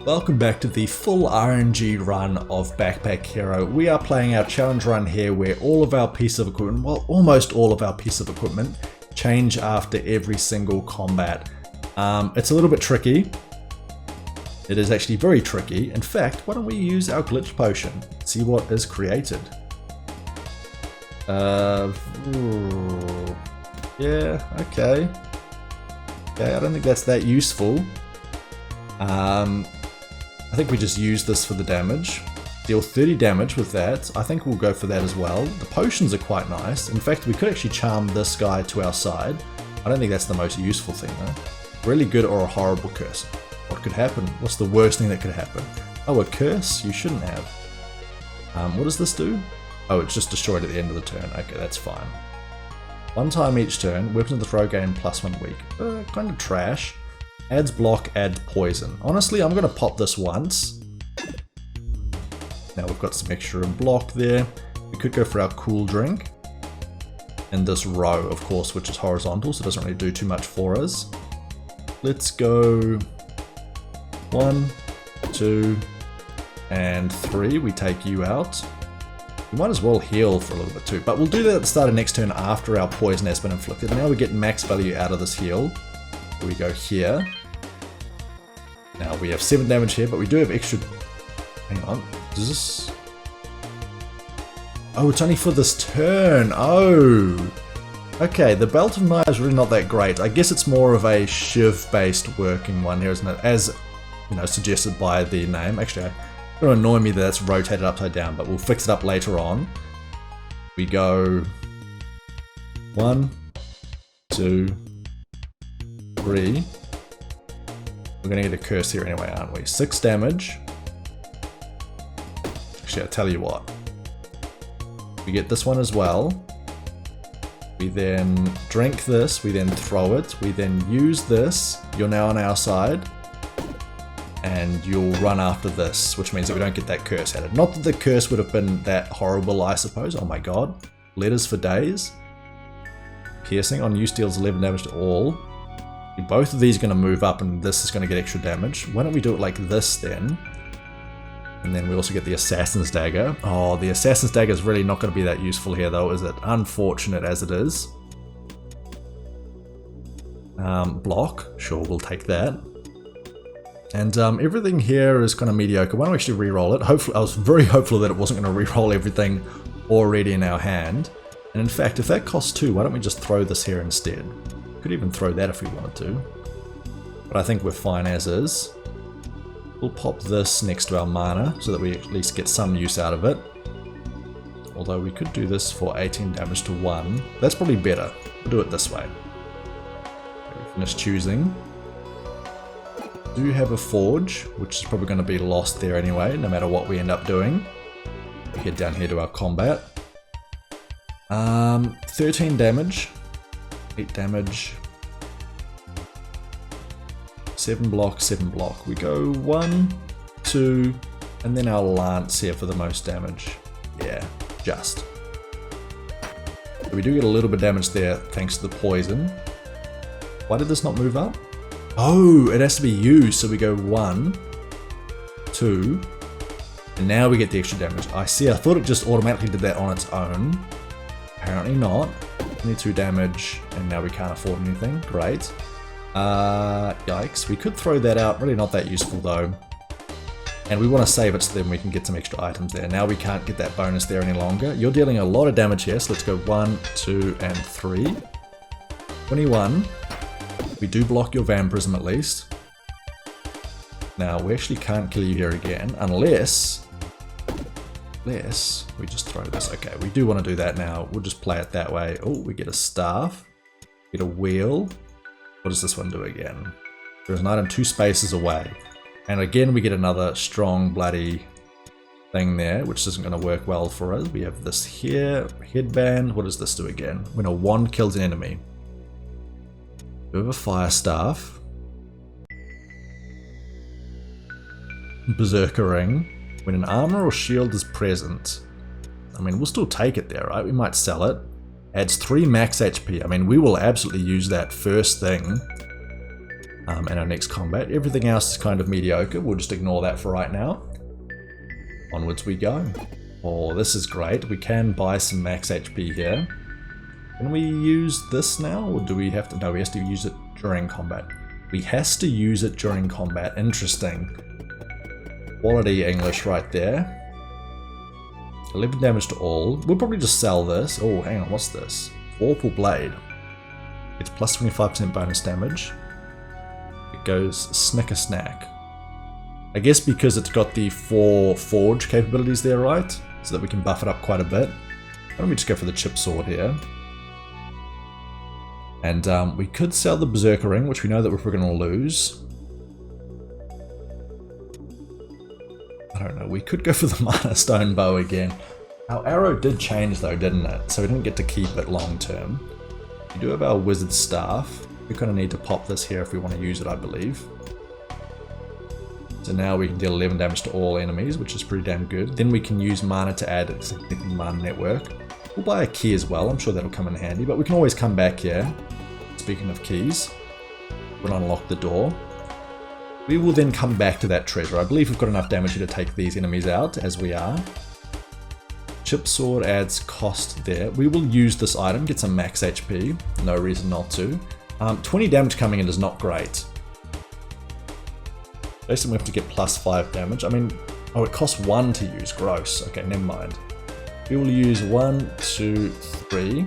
Welcome back to the full RNG run of Backpack Hero. We are playing our challenge run here where all of our pieces of equipment, well almost all of our pieces of equipment, change after every single combat. It's a little bit tricky. It is actually very tricky. In fact, why don't we use our glitch potion, see what is created. Yeah, okay. Okay, I don't think that's that useful. I think we just use this for the damage. Deal 30 damage with that. I think we'll go for that as well. The potions are quite nice. In fact, we could actually charm this guy to our side. I don't think that's the most useful thing though. Really good or a horrible curse. What could happen? What's the worst thing that could happen? Oh, a curse? You shouldn't have. What does this do? Oh, it's just destroyed at the end of the turn. Okay, that's fine. One time each turn, weapons of the throw gain +1 weak. Kind of trash. Adds block, adds poison. Honestly, I'm going to pop this once. Now we've got some extra in block there. We could go for our cool drink. And this row, of course, which is horizontal, so it doesn't really do too much for us. Let's go 1, 2, and 3. We take you out. We might as well heal for a little bit too, but we'll do that at the start of next turn after our poison has been inflicted. Now we get max value out of this heal. So we go here. Now we have 7 damage here, but we do have extra... Hang on, does this... Oh, it's only for this turn. Oh! Okay, the Belt of Knives is really not that great. I guess it's more of a Shiv-based working one here, isn't it? As, you know, suggested by the name. Actually, it's going to annoy me that it's rotated upside down, but we'll fix it up later on. We go... 1, 2, 3. We're going to get a curse here anyway, aren't we? 6 damage. Actually, I'll tell you what. We get this one as well. We then drink this. We then throw it. We then use this. You're now on our side. And you'll run after this, which means that we don't get that curse added. Not that the curse would have been that horrible, I suppose. Oh my god. Letters for days. Piercing on use deals 11 damage to all. Both of these are going to move up and this is going to get extra damage. Why don't we do it like this then? And then we also get the Assassin's Dagger. Oh, the Assassin's Dagger is really not going to be that useful here though, is it? Unfortunate as it is. Block. Sure, we'll take that. And everything here is kind of mediocre. Why don't we actually re-roll it? Hopefully, I was very hopeful that it wasn't going to re-roll everything already in our hand. And in fact, if that costs 2, why don't we just throw this here instead? Could even throw that if we wanted to. But I think we're fine as is. We'll pop this next to our mana so that we at least get some use out of it. Although we could do this for 18 damage to 1. That's probably better. We'll do it this way. Okay, we finish choosing. Do have a forge, which is probably going to be lost there anyway, no matter what we end up doing. We head down here to our combat. 13 damage. 8 damage, 7 block, 7 block. We go 1, 2, and then our lance here for the most damage. Yeah, just. So we do get a little bit of damage there thanks to the poison. Why did this not move up? Oh, it has to be used, so we go 1, 2, and now we get the extra damage. I see, I thought it just automatically did that on its own. Apparently not. 22 damage, and now we can't afford anything. Great. Yikes. We could throw that out. Really not that useful though. And we want to save it so then we can get some extra items there. Now we can't get that bonus there any longer. You're dealing a lot of damage here, so let's go 1, 2, and 3. 21. We do block your vampirism at least. Now, we actually can't kill you here again, unless we just throw this. Okay, we do want to do that now. We'll just play it that way. Oh, we get a staff. Get a wheel. What does this one do again? There's an item 2 spaces away. And again, we get another strong bloody thing there, which isn't going to work well for us. We have this here. Headband. What does this do again? When a wand kills an enemy. We have a fire staff. Berserker ring. When an armor or shield is present, I mean, we'll still take it there, right? We might sell it. Adds 3 max HP. I mean, we will absolutely use that first thing. in our next combat. Everything else is kind of mediocre. We'll just ignore that for right now. Onwards we go. Oh, this is great. We can buy some max HP here. Can we use this now, or do we have to? No, we have to use it during combat. We has to use it during combat. Interesting. Quality English right there. 11 damage to all. We'll probably just sell this. Oh, hang on, what's this? Vorpal Blade. It's plus 25% bonus damage. It goes Snicker Snack. I guess because it's got the 4 forge capabilities there, right? So that we can buff it up quite a bit. Why don't we just go for the chip sword here? And we could sell the Berserker Ring, which we know that we're going to lose. I don't know, we could go for the Mana Stone Bow again. Our arrow did change though, didn't it? So we didn't get to keep it long term. We do have our Wizard Staff. We kind of need to pop this here if we want to use it, I believe. So now we can deal 11 damage to all enemies, which is pretty damn good. Then we can use Mana to add a significant Mana network. We'll buy a key as well, I'm sure that'll come in handy, but we can always come back here. Speaking of keys, we'll unlock the door. We will then come back to that treasure. I believe we've got enough damage here to take these enemies out, as we are. Chip sword adds cost there. We will use this item, get some max HP. No reason not to. 20 damage coming in is not great. Basically we have to get plus 5 damage. I mean, oh, it costs 1 to use. Gross. Okay, never mind. We will use 1, 2, 3.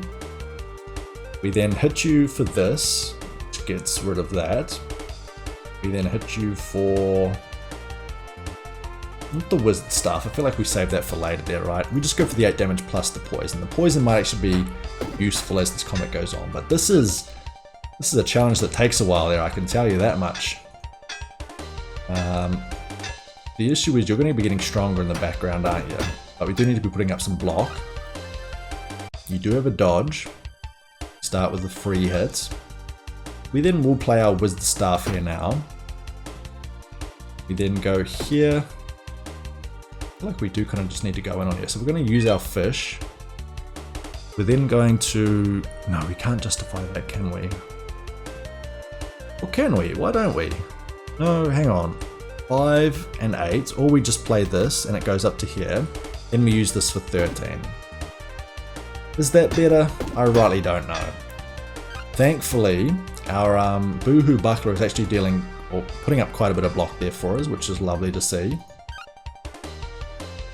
We then hit you for this, which gets rid of that. We then hit you for not the Wizard Staff. I feel like we saved that for later there, right? We just go for the 8 damage plus the poison. The poison might actually be useful as this combat goes on, but this is a challenge that takes a while there, I can tell you that much. The issue is you're going to be getting stronger in the background, aren't you? But we do need to be putting up some block. You do have a dodge. Start with the free hits. We then will play our Wizard Staff here now. We then go here. I feel like we do kind of just need to go in on here. So we're going to use our fish. We're then going to... No, we can't justify that, can we? Or can we? Why don't we? No, hang on. 5 and 8, or we just play this and it goes up to here. Then we use this for 13. Is that better? I rightly don't know. Thankfully, our Boohoo Buckler is actually dealing, or putting up quite a bit of block there for us, which is lovely to see.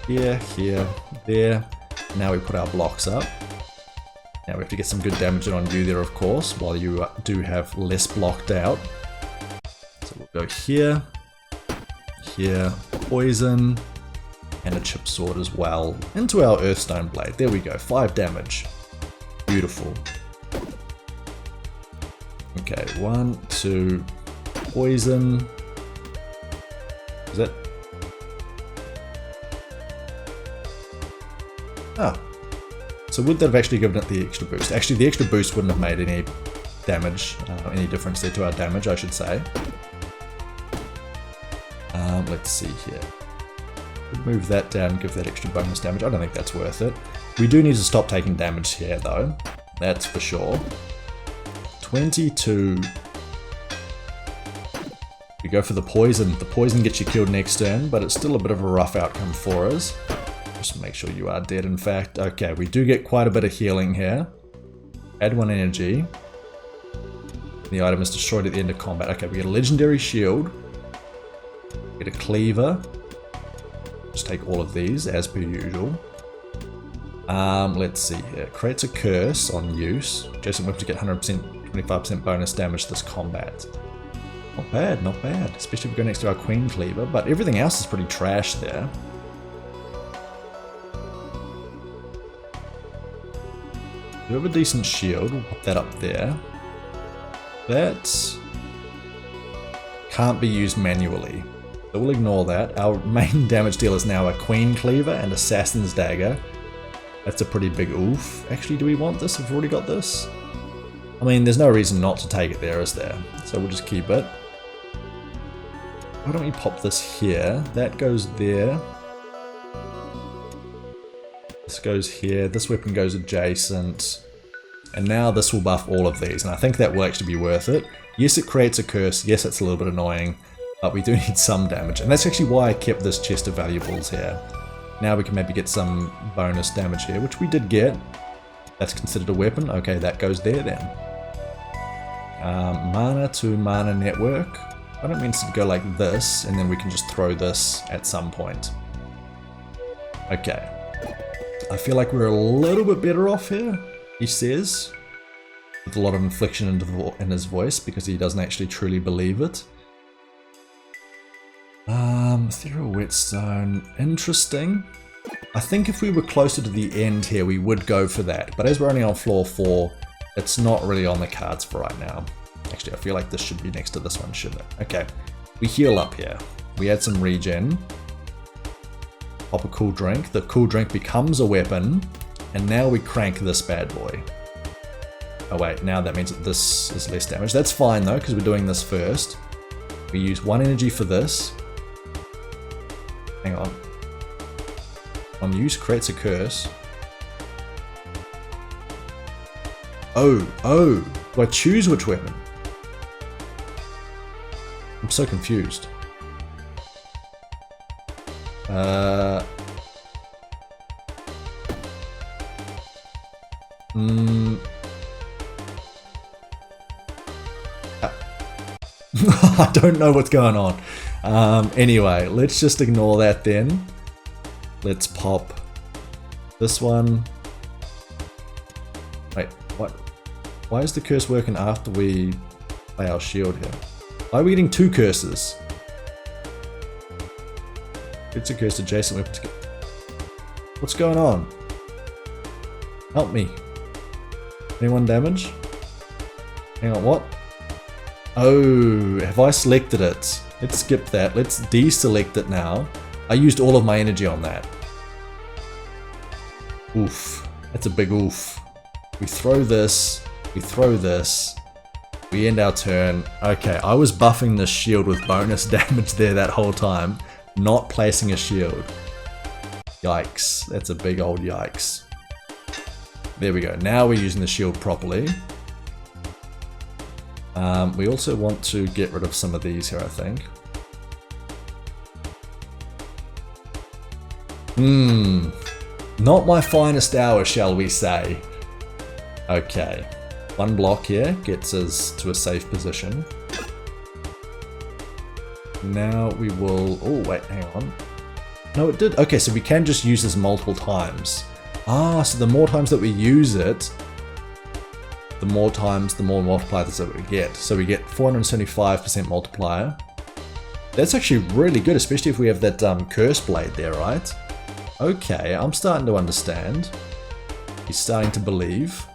Here, here, there. Now we put our blocks up. Now we have to get some good damage in on you there, of course, while you do have less blocked out. So we'll go here, here, poison, and a chip sword as well, into our Earthstone Blade. There we go, 5 damage. Beautiful. Okay, 1, 2, poison. Is that? Ah. So would that have actually given it the extra boost? Actually, the extra boost wouldn't have made any damage, any difference there to our damage, I should say. Let's see here. Move that down, give that extra bonus damage. I don't think that's worth it. We do need to stop taking damage here, though. That's for sure. 22. We go for the poison. The poison gets you killed next turn, but it's still a bit of a rough outcome for us. Just make sure you are dead, in fact. Okay, we do get quite a bit of healing here. Add 1 energy. The item is destroyed at the end of combat. Okay, we get a legendary shield. Get a cleaver. Just take all of these as per usual. Let's see here. Creates a curse on use. Jason will have to get 100%, 25% bonus damage this combat. Not bad, not bad. Especially if we go next to our Queen Cleaver, but everything else is pretty trash there. We have a decent shield. We'll pop that up there. That can't be used manually. So we'll ignore that. Our main damage deal is now a Queen Cleaver and Assassin's Dagger. That's a pretty big oof. Actually, do we want this if we've already got this? I mean, there's no reason not to take it there, is there? So we'll just keep it. Why don't we pop this here? That goes there. This goes here. This weapon goes adjacent. And now this will buff all of these, and I think that will actually be worth it. Yes, it creates a curse. Yes, it's a little bit annoying, but we do need some damage. And that's actually why I kept this chest of valuables here. Now we can maybe get some bonus damage here, which we did get. That's considered a weapon. Okay, that goes there then. Mana to mana network. I don't mean to go like this, and then we can just throw this at some point. Okay. I feel like we're a little bit better off here, he says. With a lot of inflection in his voice, because he doesn't actually truly believe it. Ethereal whetstone. Interesting. I think if we were closer to the end here, we would go for that. But as we're only on floor 4, it's not really on the cards for right now. Actually, I feel like this should be next to this one, shouldn't it? Okay. We heal up here. We add some regen. Pop a cool drink. The cool drink becomes a weapon. And now we crank this bad boy. Oh wait, now that means that this is less damage. That's fine though, because we're doing this first. We use 1 energy for this. Hang on. On use creates a curse. Oh, do I choose which weapon? I'm so confused. I don't know what's going on. Anyway, let's just ignore that then. Let's pop this one. Wait, what? Why is the curse working after we play our shield here? Why are we getting 2 curses? It's a curse adjacent weapon. What's going on? Help me. Anyone damage? Hang on, what? Oh, have I selected it? Let's skip that. Let's deselect it now. I used all of my energy on that. Oof. That's a big oof. We throw this. We throw this. We end our turn. Okay, I was buffing this shield with bonus damage there that whole time. Not placing a shield. Yikes. That's a big old yikes. There we go. Now we're using the shield properly. We also want to get rid of some of these here, I think. Not my finest hour, shall we say. Okay. 1 block here gets us to a safe position. Now we will... Oh, wait, hang on. No, it did. Okay, so we can just use this multiple times. Ah, so the more times that we use it, the more multipliers that we get. So we get 475% multiplier. That's actually really good, especially if we have that curse blade there, right? Okay, I'm starting to understand. He's starting to believe.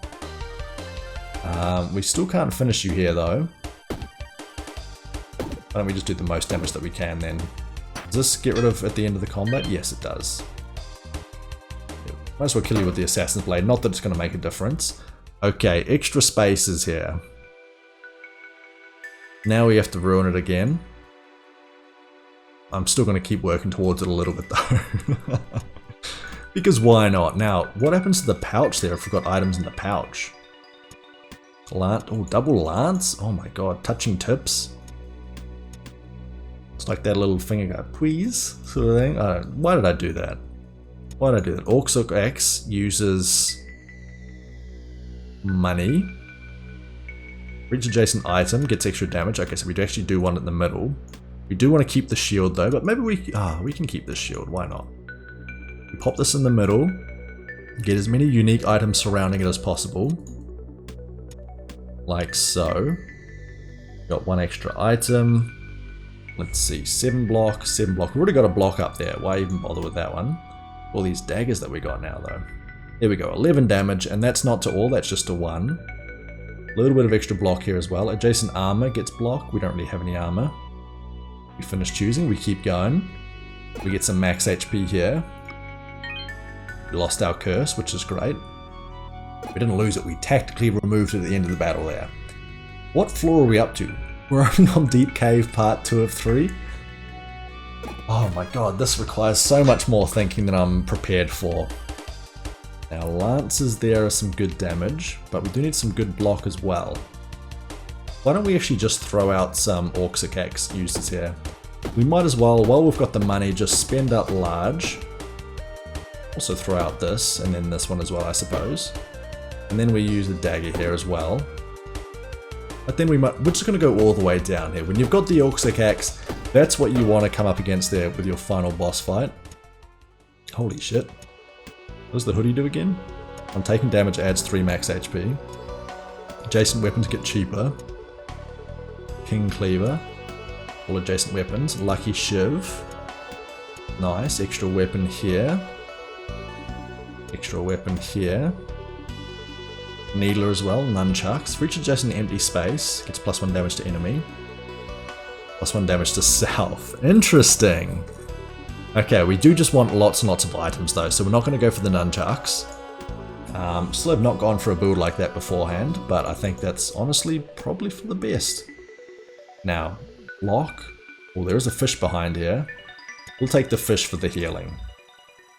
We still can't finish you here though. Why don't we just do the most damage that we can then? Does this get rid of at the end of the combat? Yes, it does. Might as well kill you with the Assassin's Blade, not that it's going to make a difference. Okay, extra spaces here. Now we have to ruin it again. I'm still going to keep working towards it a little bit though. Because why not? Now, what happens to the pouch there if we've got items in the pouch? Oh, double lance? Oh my god, touching tips. It's like that little finger go, please, sort of thing. Why did I do that? Why did I do that? Orcsuk X uses money. Reach adjacent item, gets extra damage. Okay, so we actually do one in the middle. We do want to keep the shield though, but maybe we can keep this shield, why not? We pop this in the middle, get as many unique items surrounding it as possible. Like so. Got 1 extra item. Let's see, 7 block, 7 block. We've already got a block up there, why even bother with that one? All these daggers that we got now though. There we go, 11 damage, and that's not to all, that's just to 1. A little bit of extra block here as well. Adjacent armor gets blocked, we don't really have any armor. We finish choosing, we keep going. We get some max HP here. We lost our curse, which is great. We didn't lose it, we tactically removed it at the end of the battle there. What floor are we up to? We're only on Deep Cave part 2 of 3. Oh my god, this requires so much more thinking than I'm prepared for. Now lances there are some good damage, but we do need some good block as well. Why don't we actually just throw out some Orcs users here? We might as well, while we've got the money, just spend up large. Also throw out this, and then this one as well, I suppose. And then we use the dagger here as well. But then we're just going to go all the way down here. When you've got the Orcs, that's what you want to come up against there with your final boss fight. Holy shit. What does the hoodie do again? On taking damage adds 3 max HP. Adjacent weapons get cheaper. King Cleaver. All adjacent weapons. Lucky Shiv. Nice. Extra weapon here. Extra weapon here. Needler as well. Nunchucks. For each adjacent empty space, gets +1 damage to enemy. +1 damage to self. Interesting. Okay, we do just want lots and lots of items though, so we're not going to go for the nunchucks. Still have not gone for a build like that beforehand, but I think that's honestly probably for the best. Now, lock. Well, there is a fish behind here. We'll take the fish for the healing.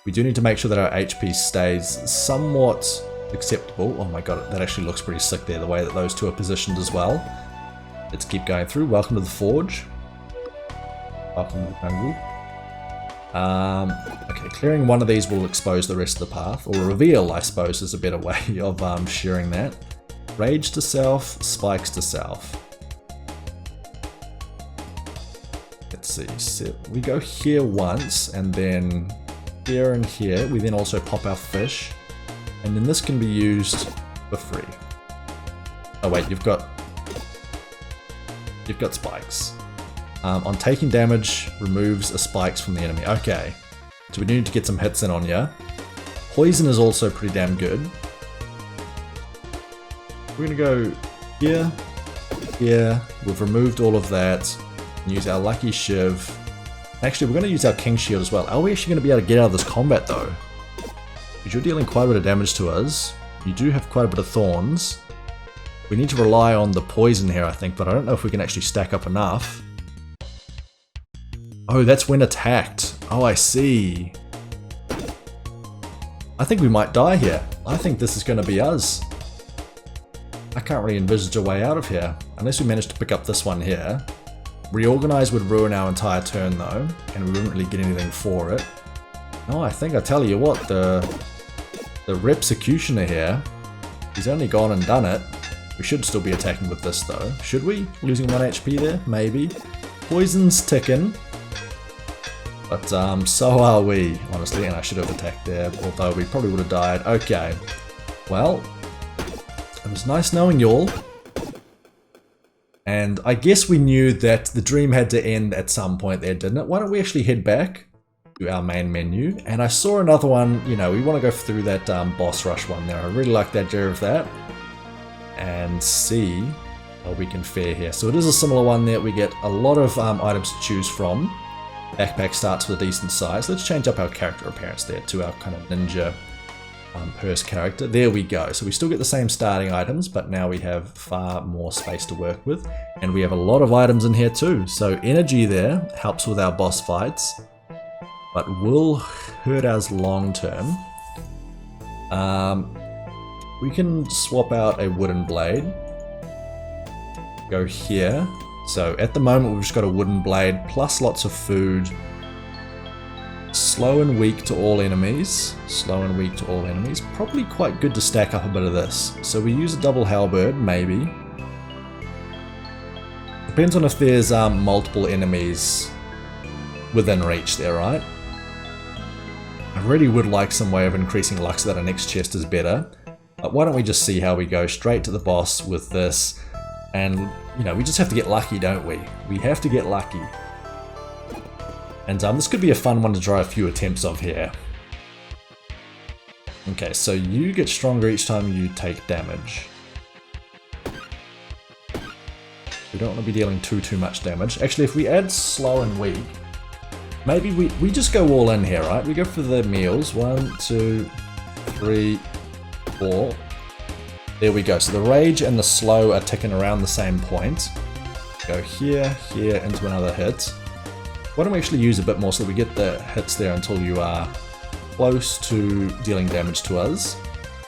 We do need to make sure that our HP stays somewhat acceptable. Oh my god, that actually looks pretty sick there, the way that those two are positioned as well. Let's keep going through. Welcome to the Forge. Welcome to the jungle. Okay, clearing one of these will expose the rest of the path, or reveal, I suppose, is a better way of sharing that. Rage to self, spikes to self. Let's see, so we go here once, and then here and here. We then also pop our fish, and then this can be used for free. Oh wait, you've got spikes. On taking damage, removes a spikes from the enemy. Okay, so we need to get some hits in on ya. Poison is also pretty damn good. We're gonna go here, here. We've removed all of that. And use our Lucky Shiv. Actually, we're gonna use our King Shield as well. Are we actually gonna be able to get out of this combat though? Because you're dealing quite a bit of damage to us. You do have quite a bit of thorns. We need to rely on the poison here, I think, but I don't know if we can actually stack up enough. Oh, that's when attacked. Oh, I see. I think we might die here. I think this is going to be us. I can't really envisage a way out of here. Unless we manage to pick up this one here. Reorganize would ruin our entire turn though, and we wouldn't really get anything for it. No, I think I tell you what, the Repsecutioner here, he's only gone and done it. We should still be attacking with this though. Should we? Losing 1 HP there? Maybe. Poison's ticking. But so are we, honestly, and I should have attacked there, although we probably would have died. Okay. Well, it was nice knowing y'all. And I guess we knew that the dream had to end at some point there, didn't it? Why don't we actually head back to our main menu? And I saw another one, you know, we want to go through that boss rush one there. I really like the idea of that. And see how we can fare here. So it is a similar one there. We get a lot of items to choose from. Backpack starts with a decent size. Let's change up our character appearance there to our kind of ninja purse character. There we go. So we still get the same starting items, but now we have far more space to work with. And we have a lot of items in here too. So energy there helps with our boss fights, but will hurt us long term. We can swap out a wooden blade. Go here. So at the moment we've just got a wooden blade plus lots of food. Slow and weak to all enemies. Slow and weak to all enemies. Probably quite good to stack up a bit of this. So we use a double halberd, maybe. Depends on if there's multiple enemies within reach there, right? I really would like some way of increasing luck so that our next chest is better. But why don't we just see how we go straight to the boss with this. And, you know, we just have to get lucky, don't we? We have to get lucky. And this could be a fun one to try a few attempts of here. Okay, so you get stronger each time you take damage. We don't want to be dealing too much damage. Actually, if we add slow and weak, maybe we just go all in here, right? We go for the meals. 1, 2, 3, 4. There we go. So the rage and the slow are ticking around the same point. Go here, here, into another hit. Why don't we actually use a bit more so that we get the hits there until you are close to dealing damage to us.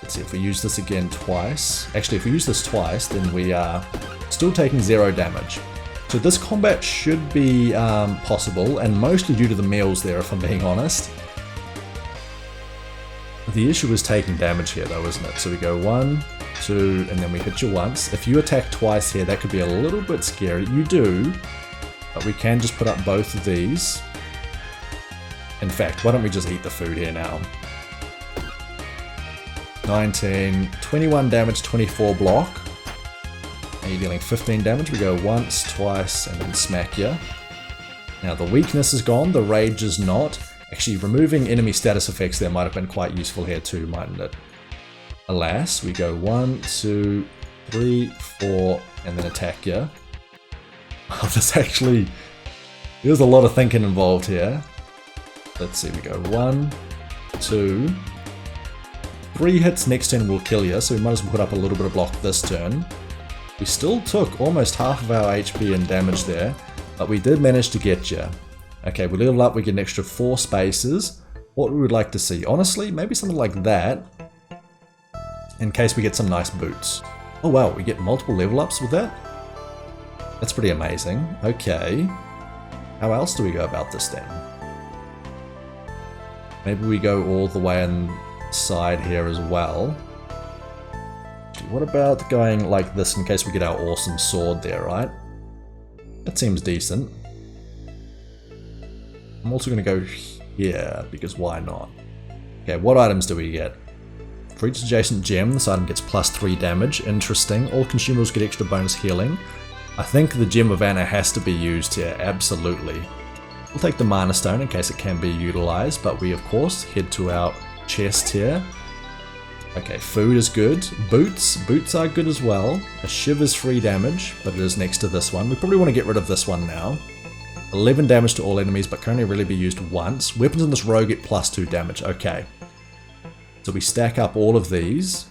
Let's see if we use this again twice. Actually, if we use this twice, then we are still taking 0 damage. So this combat should be possible, and mostly due to the meals there, if I'm being honest. The issue is taking damage here though, isn't it? So we go 1, 2, and then we hit you once. If you attack twice here, that could be a little bit scary. You do, but we can just put up both of these. In fact, why don't we just eat the food here now? 19, 21 damage, 24 block. And you're dealing 15 damage. We go once, twice, and then smack you. Now the weakness is gone, the rage is not. Actually, removing enemy status effects there might have been quite useful here too, mightn't it? Alas, we go 1, 2, 3, 4, and then attack you. Oh, there's a lot of thinking involved here. Let's see, we go 1, 2, 3 hits next turn will kill you, so we might as well put up a little bit of block this turn. We still took almost half of our HP and damage there, but we did manage to get you. Okay, we level up, we get an extra 4 spaces. What we would like to see, honestly, maybe something like that, in case we get some nice boots. Oh wow, we get multiple level ups with that? That's pretty amazing. Okay, how else do we go about this then? Maybe we go all the way inside here as well. What about going like this in case we get our awesome sword there, right? That seems decent. I'm also going to go here, because why not? Okay, what items do we get? For each adjacent gem, this item gets plus 3 damage. Interesting. All consumables get extra bonus healing. I think the Gem of Anna has to be used here, absolutely. We'll take the Mana Stone in case it can be utilized, but we of course head to our chest here. Okay, food is good. Boots are good as well. A Shiv is 3 damage, but it is next to this one. We probably want to get rid of this one now. 11 damage to all enemies, but can only really be used once. Weapons in this row get plus 2 damage. Okay. So we stack up all of these.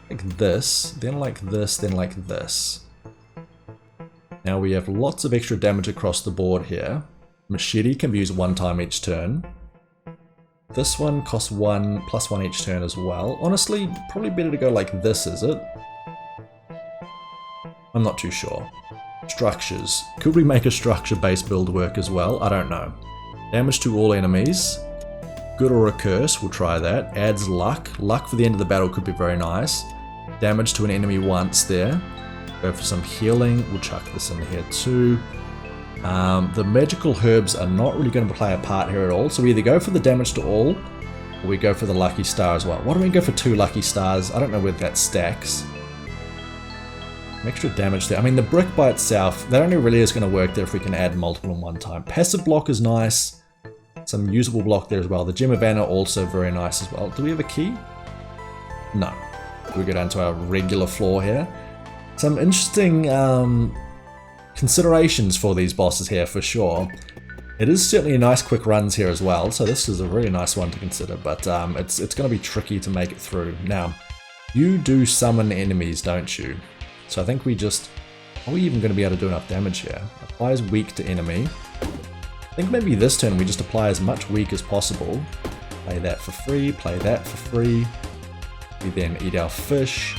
Like this, then like this, then like this. Now we have lots of extra damage across the board here. Machete can be used 1 time each turn. This one costs 1 plus 1 each turn as well. Honestly, probably better to go like this, is it? I'm not too sure. Structures. Could we make a structure-based build work as well? I don't know. Damage to all enemies. Good or a curse, we'll try that. Adds luck. Luck for the end of the battle could be very nice. Damage to an enemy once there. Go for some healing. We'll chuck this in here too. The magical herbs are not really going to play a part here at all. So we either go for the damage to all, or we go for the lucky star as well. Why don't we go for 2 lucky stars? I don't know whether that stacks. Extra damage there. I mean, the brick by itself, that only really is going to work there if we can add multiple in one time. Passive block is nice. Some usable block there as well. The Gem of Anna also very nice as well. Do we have a key? No. We go down to our regular floor here. Some interesting considerations for these bosses here for sure. It is certainly nice quick runs here as well, so this is a really nice one to consider, but it's going to be tricky to make it through. Now, you do summon enemies, don't you? So I think we just... Are we even going to be able to do enough damage here? Applies weak to enemy. I think maybe this turn we just apply as much weak as possible. Play that for free, play that for free. We then eat our fish.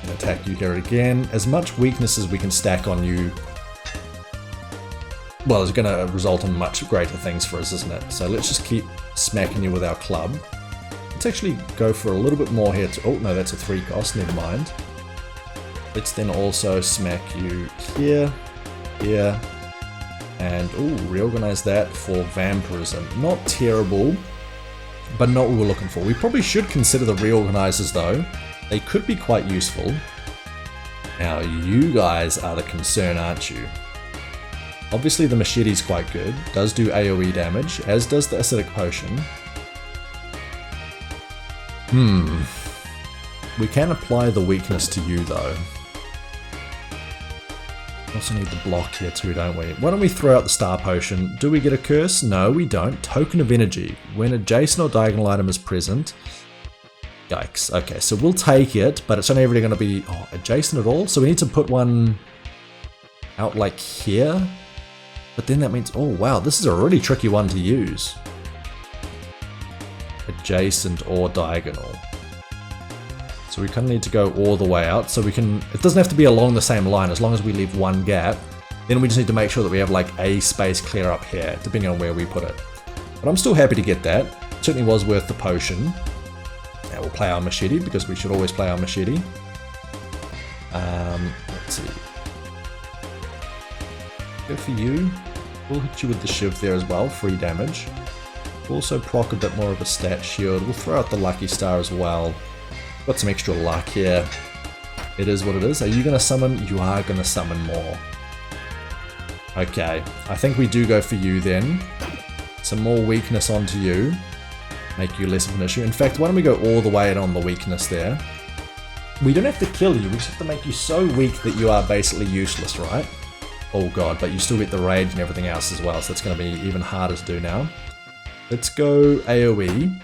And attack you here again. As much weakness as we can stack on you, well, it's going to result in much greater things for us, isn't it? So let's just keep smacking you with our club. Let's actually go for a little bit more here. Oh, no, that's a 3 cost, never mind. Let's then also smack you here, here, and reorganize that for vampirism. Not terrible, but not what we're looking for. We probably should consider the reorganizers though. They could be quite useful. Now you guys are the concern, aren't you? Obviously the machete's quite good, does do AoE damage, as does the acidic potion. We can apply the weakness to you though. Also need the block here too, don't we? Why don't we throw out the star potion? Do we get a curse? No, we don't. Token of energy. When adjacent or diagonal item is present. Yikes. Okay, so we'll take it, but it's only ever going to be adjacent at all. So we need to put one out like here. But then that means, oh wow, this is a really tricky one to use. adjacent or diagonal. So we kind of need to go all the way out, so we can, it doesn't have to be along the same line as long as we leave one gap. Then we just need to make sure that we have like a space clear up here, depending on where we put it. But I'm still happy to get that. It certainly was worth the potion. Now we'll play our machete, because we should always play our machete. Let's see. Go for you. We'll hit you with the shiv there as well, free damage. We'll also proc a bit more of a stat shield. We'll throw out the lucky star as well. Got some extra luck here. It is what it is. Are you going to summon? You are going to summon more. Okay, I think we do go for you then. Some more weakness onto you. Make you less of an issue. In fact, why don't we go all the way on the weakness there? We don't have to kill you, we just have to make you so weak that you are basically useless, right? Oh god, but you still get the rage and everything else as well, so it's going to be even harder to do now. Let's go AoE.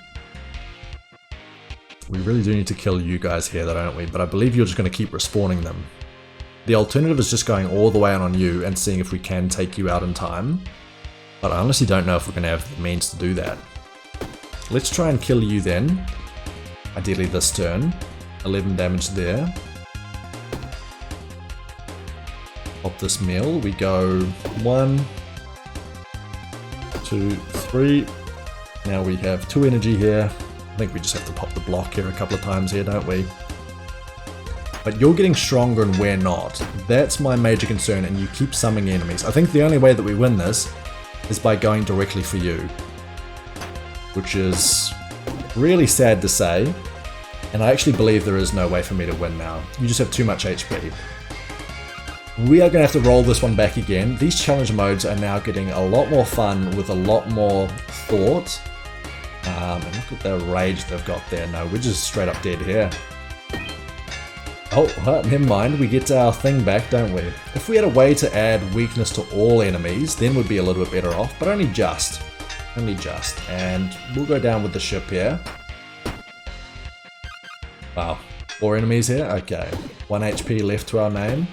We really do need to kill you guys here though, don't we? But I believe you're just going to keep respawning them. The alternative is just going all the way on you and seeing if we can take you out in time. But I honestly don't know if we're going to have the means to do that. Let's try and kill you then. Ideally this turn. 11 damage there. Pop this meal. We go 1, 2, 3. Now we have 2 energy here. I think we just have to pop the block here a couple of times here, don't we? But you're getting stronger and we're not. That's my major concern, and you keep summoning enemies. I think the only way that we win this is by going directly for you. Which is really sad to say. And I actually believe there is no way for me to win now. You just have too much HP. We are going to have to roll this one back again. These challenge modes are now getting a lot more fun with a lot more thought. And look at the rage they've got there. No, we're just straight up dead here. Oh, never mind. We get our thing back, don't we? If we had a way to add weakness to all enemies, then we'd be a little bit better off. But only just. Only just. And we'll go down with the ship here. Wow. 4 enemies here? Okay. 1 HP left to our name.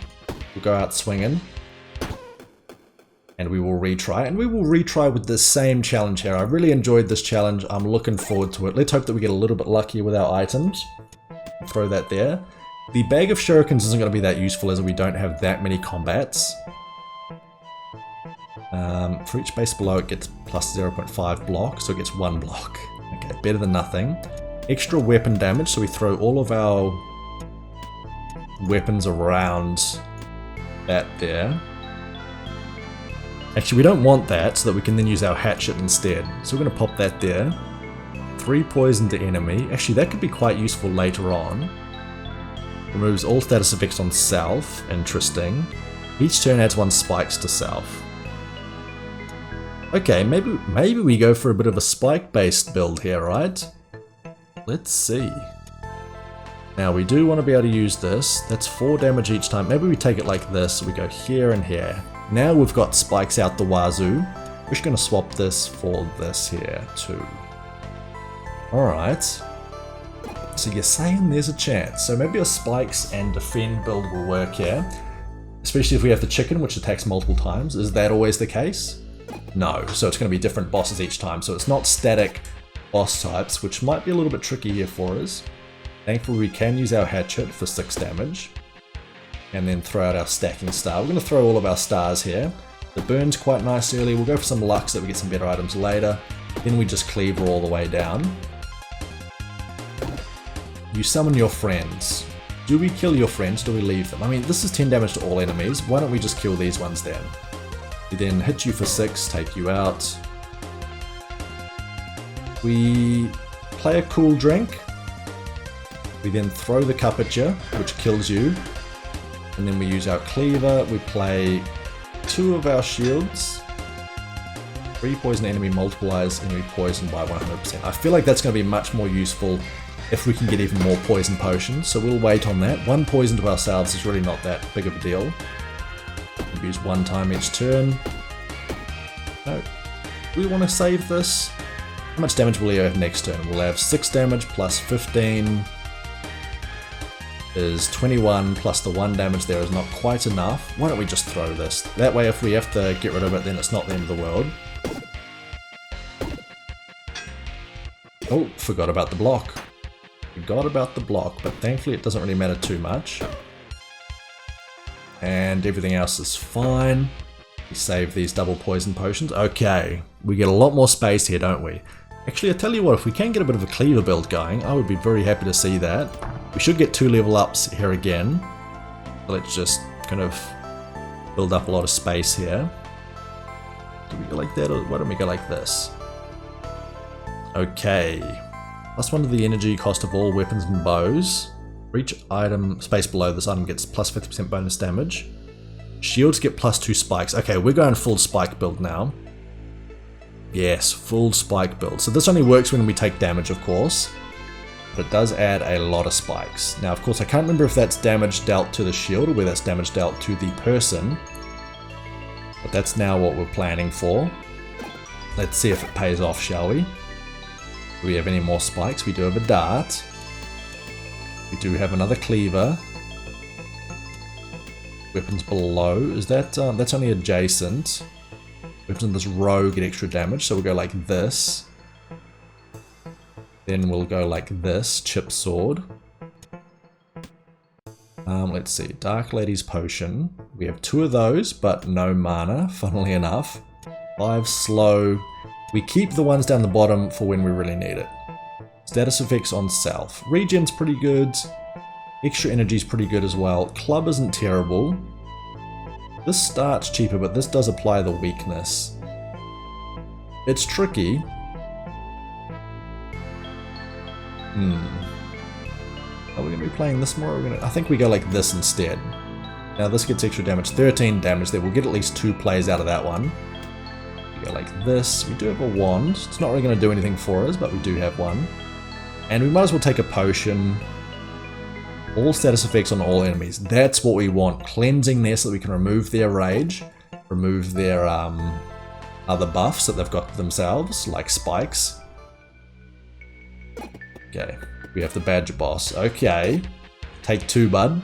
We'll go out swinging. And we will retry. And we will retry with the same challenge here. I really enjoyed this challenge. I'm looking forward to it. Let's hope that we get a little bit luckier with our items. Throw that there. The bag of shurikens isn't going to be that useful as we don't have that many combats. For each base below it gets plus 0.5 block, so it gets 1 block. Okay, better than nothing. Extra weapon damage, so we throw all of our weapons around that there. Actually, we don't want that, so that we can then use our hatchet instead. So we're going to pop that there. 3 poison to enemy. Actually, that could be quite useful later on. Removes all status effects on self. Interesting. Each turn adds 1 spikes to self. Okay, maybe we go for a bit of a spike-based build here, right? Let's see. Now we do want to be able to use this. That's 4 damage each time. Maybe we take it like this. We go here and here. Now we've got spikes out the wazoo. We're just going to swap this for this here too. Alright. So you're saying there's a chance. So maybe a spikes and defend build will work here. Especially if we have the chicken, which attacks multiple times. Is that always the case? No. So it's going to be different bosses each time. So it's not static boss types, which might be a little bit tricky here for us. Thankfully we can use our hatchet for 6 damage. And then throw out our stacking star. We're going to throw all of our stars here. The burn's quite nice early. We'll go for some luck so that we get some better items later. Then we just cleaver all the way down. You summon your friends. Do we kill your friends? Do we leave them? I mean, this is 10 damage to all enemies. Why don't we just kill these ones then? We then hit you for 6, take you out. We play a cool drink. We then throw the cup at you, which kills you. And then we use our cleaver. We play 2 of our shields. 3 poison enemy multiplies enemy poison by 100%. I feel like that's going to be much more useful if we can get even more poison potions. So we'll wait on that. 1 poison to ourselves is really not that big of a deal. We use 1 time each turn. No. We want to save this. How much damage will he have next turn? We'll have 6 damage plus 15 is 21, plus the 1 damage there is not quite enough. Why don't we just throw this? That way if we have to get rid of it, then it's not the end of the world. Oh, forgot about the block. Forgot about the block, but thankfully it doesn't really matter too much. And everything else is fine. We save these double poison potions. Okay, we get a lot more space here, don't we? Actually, I tell you what, if we can get a bit of a cleaver build going, I would be very happy to see that. We should get 2 level ups here again. So let's just kind of build up a lot of space here. Do we go like that, or why don't we go like this? Okay. +1 to the energy cost of all weapons and bows. For each item space below this item gets plus 50% bonus damage. Shields get +2 spikes. Okay, we're going full spike build now. Yes, full spike build. So this only works when we take damage, of course. But it does add a lot of spikes. Now, of course, I can't remember if that's damage dealt to the shield or whether that's damage dealt to the person. But that's now what we're planning for. Let's see if it pays off, shall we? Do we have any more spikes? We do have a dart. We do have another cleaver. Weapons below. Is that that's only adjacent. Weapons in this row get extra damage, so we'll go like this. Then we'll go like this, chip sword. Let's see, Dark Lady's Potion. We have 2 of those, but no mana, funnily enough. 5 slow. We keep the ones down the bottom for when we really need it. Status effects on self. Regen's pretty good. Extra energy's pretty good as well. Club isn't terrible. This starts cheaper, but this does apply the weakness. It's tricky. Are we going to be playing this more? I think we go like this instead. Now this gets extra damage, 13 damage there. We'll get at least 2 plays out of that one. We go like this. We do have a wand. It's not really going to do anything for us, but we do have one. And we might as well take a potion. All status effects on all enemies. That's what we want. Cleansing there so that we can remove their rage. Remove their other buffs that they've got themselves, like spikes. Okay, we have the badger boss. Okay, take 2, bud.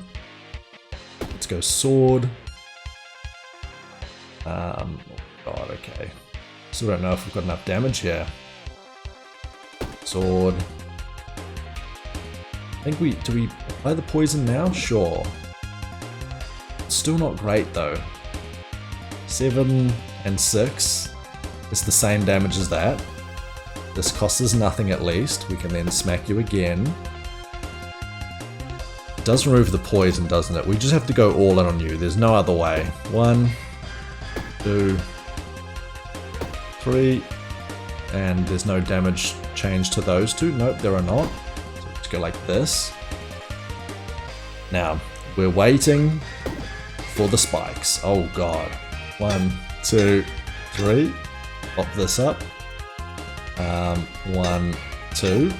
Let's go sword. Oh god, okay. Still don't know if we've got enough damage here. Sword. I think do we apply the poison now? Sure. It's still not great though. 7 and 6. It's the same damage as that. This costs us nothing at least. We can then smack you again. It does remove the poison, doesn't it? We just have to go all in on you. There's no other way. 1, 2, 3. And there's no damage change to those 2. Nope, there are not. So let's go like this. Now, we're waiting for the spikes. Oh god. 1, 2, 3. Pop this up. 1, 2.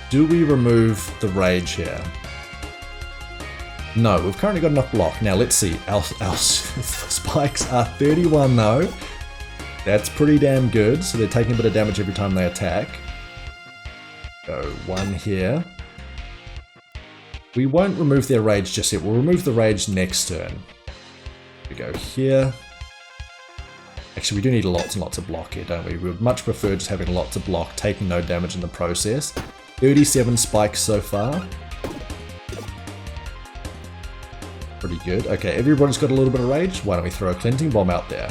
Do we remove the rage here? No, we've currently got enough block. Now let's see. Our spikes are 31 though. That's pretty damn good. So they're taking a bit of damage every time they attack. Go 1 here. We won't remove their rage just yet. We'll remove the rage next turn. We go here. Actually, we do need lots and lots of block here, don't we? We would much prefer just having lots of block, taking no damage in the process. 37 spikes so far. Pretty good. Okay, everybody's got a little bit of rage. Why don't we throw a cleansing bomb out there?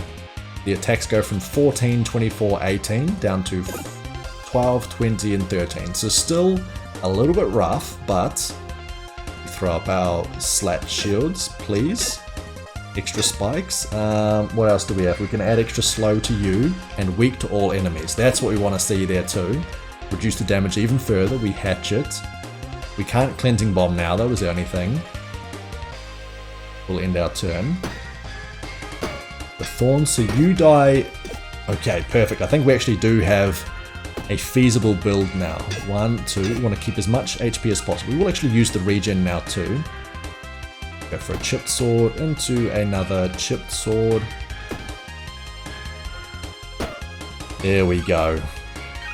The attacks go from 14, 24, 18 down to 12, 20, and 13. So still a little bit rough, but we throw up our slat shields, please. Extra spikes. What else do we have? We can add extra slow to you and weak to all enemies. That's what we want to see there too. Reduce the damage even further. We hatchet. We can't cleansing bomb now though, is the only thing. We'll end our turn. The thorns, so you die. Okay, perfect. I think we actually do have a feasible build now. 1, 2. We want to keep as much HP as possible. We will actually use the regen now too. Go for a chipped sword into another chipped sword. There we go.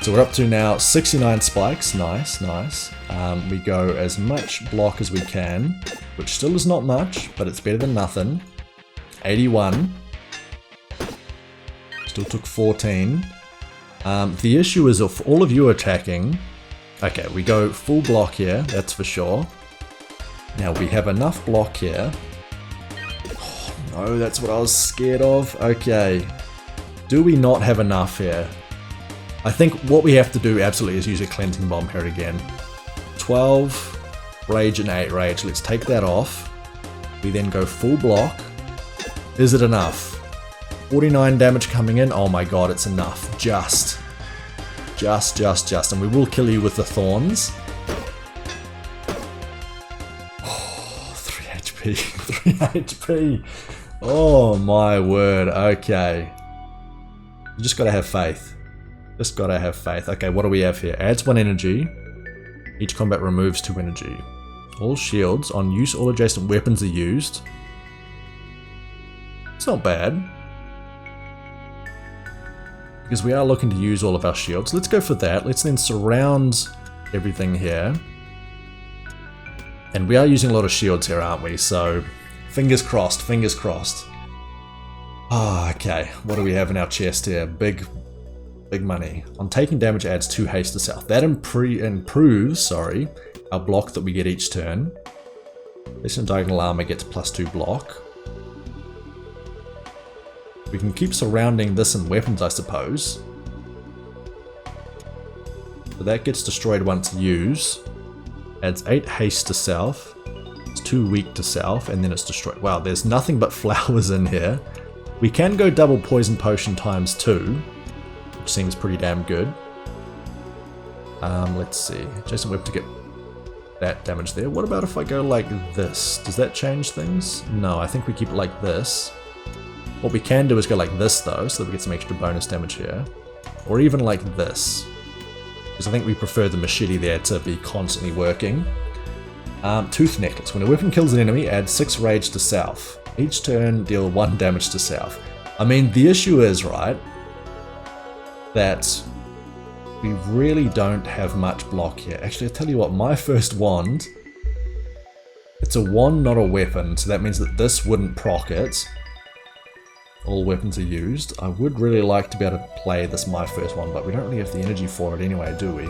So we're up to now 69 spikes. Nice, nice. We go as much block as we can, which still is not much, but it's better than nothing. 81. Still took 14. The issue is if all of you are attacking, okay, we go full block here, that's for sure. Now we have enough block here. Oh, no, that's what I was scared of. Okay, do we not have enough here? I think what we have to do absolutely is use a cleansing bomb here again. 12 rage and 8 rage, let's take that off. We then go full block. Is it enough? 49 damage coming in. Oh my god, it's enough. Just. And we will kill you with the thorns. Oh, 3 HP. 3 HP. Oh my word. Okay. You just gotta have faith. Just gotta have faith. Okay, what do we have here? Adds 1 energy. Each combat removes 2 energy. All shields on use, all adjacent weapons are used. It's not bad. Because we are looking to use all of our shields. Let's go for that. Let's then surround everything here. And we are using a lot of shields here, aren't we? So, fingers crossed, fingers crossed. Ah, okay. What do we have in our chest here? Big money. On taking damage adds 2 haste to self. That improves, our block that we get each turn. This diagonal armor gets +2 block. We can keep surrounding this in weapons, I suppose. But that gets destroyed once used. Adds 8 haste to self. It's 2 weak to self, and then it's destroyed. Wow, there's nothing but flowers in here. We can go double poison potion ×2, which seems pretty damn good. Let's see. Jason Webb to get that damage there. What about if I go like this? Does that change things? No, I think we keep it like this. What we can do is go like this though, so that we get some extra bonus damage here. Or even like this. Because I think we prefer the machete there to be constantly working. Tooth Necklace. When a weapon kills an enemy, add 6 rage to self. Each turn, deal 1 damage to self. I mean, the issue is, right, that we really don't have much block here. Actually, I'll tell you what, my first wand, it's a wand, not a weapon, so that means that this wouldn't proc it. All weapons are used. I would really like to be able to play this my first one, but we don't really have the energy for it anyway, do we?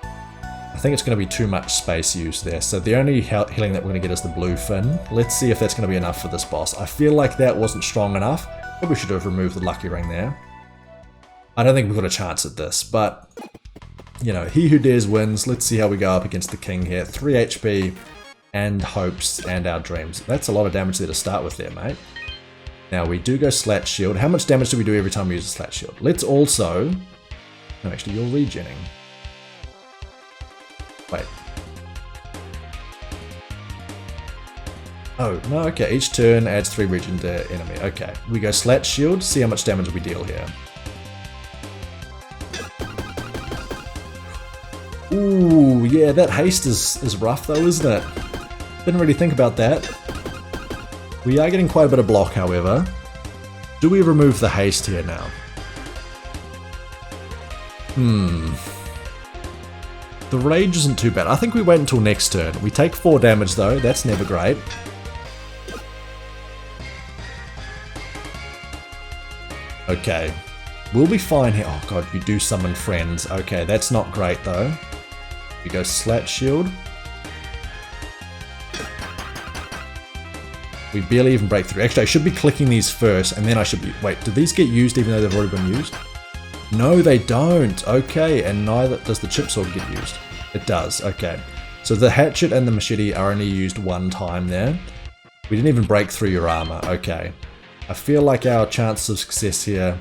I think it's going to be too much space use there, so the only healing that we're going to get is the blue fin. Let's see if that's going to be enough for this boss. I feel like that wasn't strong enough. Probably should have removed the lucky ring there. I don't think we've got a chance at this, but, you know, he who dares wins. Let's see how we go up against the king here. 3 HP and hopes and our dreams. That's a lot of damage there to start with there, mate. Now we do go Slat Shield. How much damage do we do every time we use a Slat Shield? Let's also... No, actually, you're regenning. Wait. Oh, no, okay. Each turn adds 3 regen to enemy. Okay. We go Slat Shield, see how much damage we deal here. Ooh, yeah, that haste is rough though, isn't it? Didn't really think about that. We are getting quite a bit of block, however. Do we remove the haste here now? The rage isn't too bad. I think we wait until next turn. We take 4 damage though, that's never great. Okay. We'll be fine here. Oh god, you do summon friends. Okay, that's not great though. You go Slat Shield. We barely even break through. Actually, I should be clicking these first, and then I should be... Wait, do these get used even though they've already been used? No, they don't. Okay, and neither does the chip sword get used. It does, okay. So the hatchet and the machete are only used 1 time there. We didn't even break through your armor. Okay. I feel like our chances of success here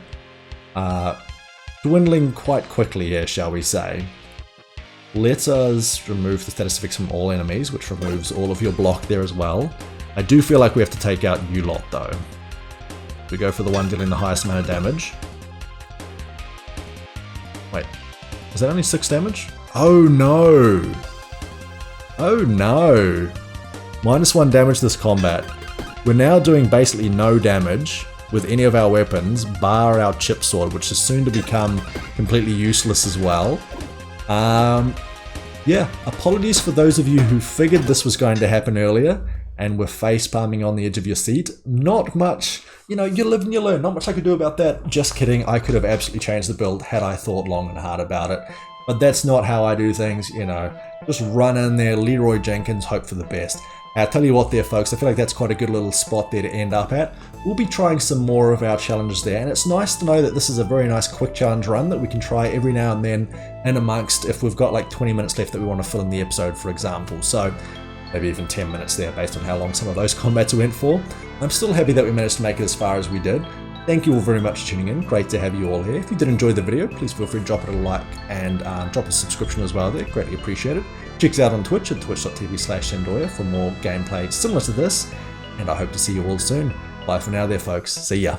are dwindling quite quickly here, shall we say. Let us remove the status effects from all enemies, which removes all of your block there as well. I do feel like we have to take out you lot though. We go for the one dealing the highest amount of damage. Wait, is that only 6 damage? Oh no! Oh no! -1 damage this combat. We're now doing basically no damage with any of our weapons, bar our chip sword, which is soon to become completely useless as well. Yeah, apologies for those of you who figured this was going to happen earlier. and we're face palming on the edge of your seat. Not much, you know, you live and you learn. Not much I could do about that. Just kidding. I could have absolutely changed the build had I thought long and hard about it. But that's not how I do things, you know. Just run in there, Leroy Jenkins, hope for the best. I'll tell you what there, folks, I feel like that's quite a good little spot there to end up at. We'll be trying some more of our challenges there, and it's nice to know that this is a very nice quick challenge run that we can try every now and then in amongst if we've got like 20 minutes left that we want to fill in the episode, for example. So maybe even 10 minutes there based on how long some of those combats went for. I'm still happy that we managed to make it as far as we did. Thank you all very much for tuning in. Great to have you all here. If you did enjoy the video, please feel free to drop it a like and drop a subscription as well there. Greatly appreciated. Check us out on Twitch at twitch.tv/Shendoya for more gameplay similar to this. And I hope to see you all soon. Bye for now there, folks. See ya.